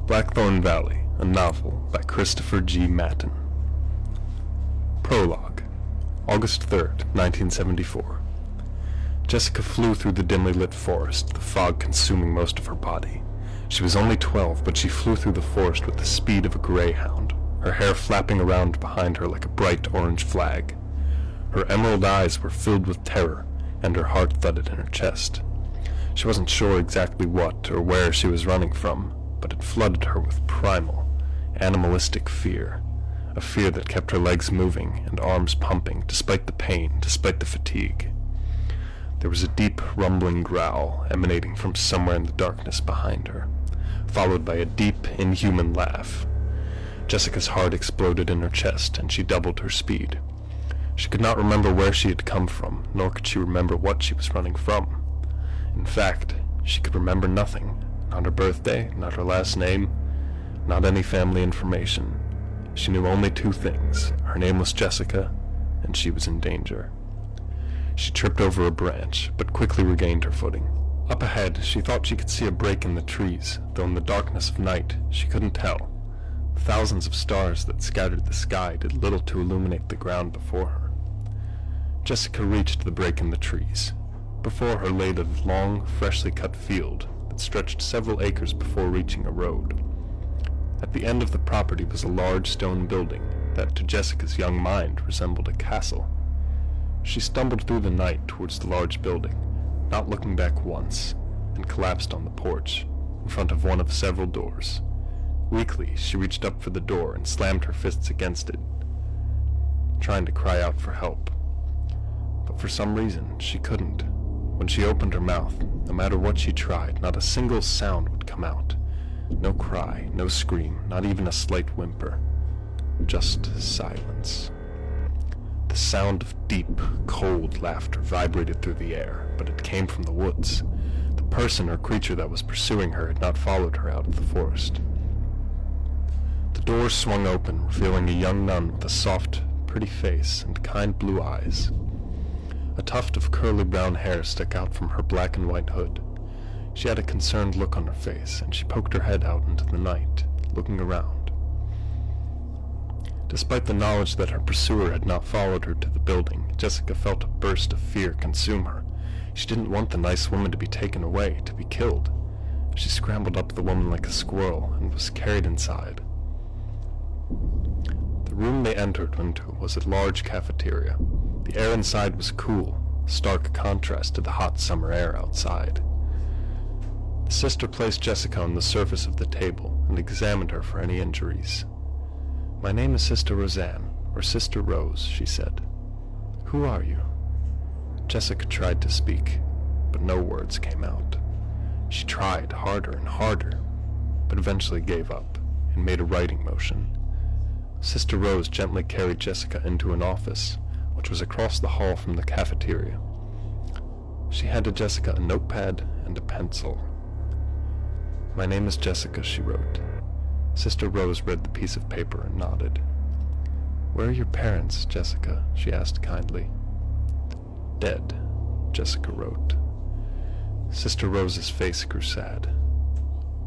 Blackthorne Valley, a novel by Christopher G. Matten. Prologue, August 3rd, 1974. Jessica flew through the dimly lit forest, the fog consuming most of her body. She was only 12, but she flew through the forest with the speed of a greyhound, her hair flapping around behind her like a bright orange flag. Her emerald eyes were filled with terror, and her heart thudded in her chest. She wasn't sure exactly what or where she was running from, but it flooded her with primal, animalistic fear, a fear that kept her legs moving and arms pumping despite the pain, despite the fatigue. There was a deep, rumbling growl emanating from somewhere in the darkness behind her, followed by a deep, inhuman laugh. Jessica's heart exploded in her chest, and she doubled her speed. She could not remember where she had come from, nor could she remember what she was running from. In fact, she could remember nothing, not her birthday, not her last name, not any family information. She knew only two things. Her name was Jessica, and she was in danger. She tripped over a branch, but quickly regained her footing. Up ahead, she thought she could see a break in the trees, though in the darkness of night, she couldn't tell. Thousands of stars that scattered the sky did little to illuminate the ground before her. Jessica reached the break in the trees. Before her lay the long, freshly cut field that stretched several acres before reaching a road. At the end of the property was a large stone building that, to Jessica's young mind, resembled a castle. She stumbled through the night towards the large building, not looking back once, and collapsed on the porch, in front of one of several doors. Weakly, she reached up for the door and slammed her fists against it, trying to cry out for help. But for some reason, she couldn't. When she opened her mouth, no matter what she tried, not a single sound would come out. No cry, no scream, not even a slight whimper. Just silence. The sound of deep, cold laughter vibrated through the air, but it came from the woods. The person or creature that was pursuing her had not followed her out of the forest. The door swung open, revealing a young nun with a soft, pretty face and kind blue eyes. A tuft of curly brown hair stuck out from her black and white hood. She had a concerned look on her face, and she poked her head out into the night, looking around. Despite the knowledge that her pursuer had not followed her to the building, Jessica felt a burst of fear consume her. She didn't want the nice woman to be taken away, to be killed. She scrambled up the woman like a squirrel and was carried inside. The room they entered into was a large cafeteria. The air inside was cool, stark contrast to the hot summer air outside. The sister placed Jessica on the surface of the table and examined her for any injuries. "My name is Sister Roseanne, or Sister Rose," she said. "Who are you?" Jessica tried to speak, but no words came out. She tried harder and harder, but eventually gave up and made a writing motion. Sister Rose gently carried Jessica into an office, which was across the hall from the cafeteria. She handed Jessica a notepad and a pencil. "My name is Jessica," she wrote. Sister Rose read the piece of paper and nodded. "Where are your parents, Jessica?" she asked kindly. "Dead," Jessica wrote. Sister Rose's face grew sad.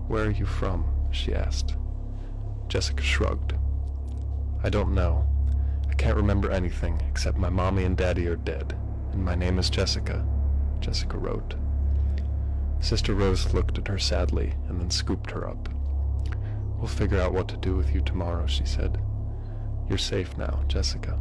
"Where are you from?" she asked. Jessica shrugged. "I don't know. I can't remember anything except my mommy and daddy are dead, and my name is Jessica," Jessica wrote. Sister Rose looked at her sadly and then scooped her up. "We'll figure out what to do with you tomorrow," she said. "You're safe now, Jessica."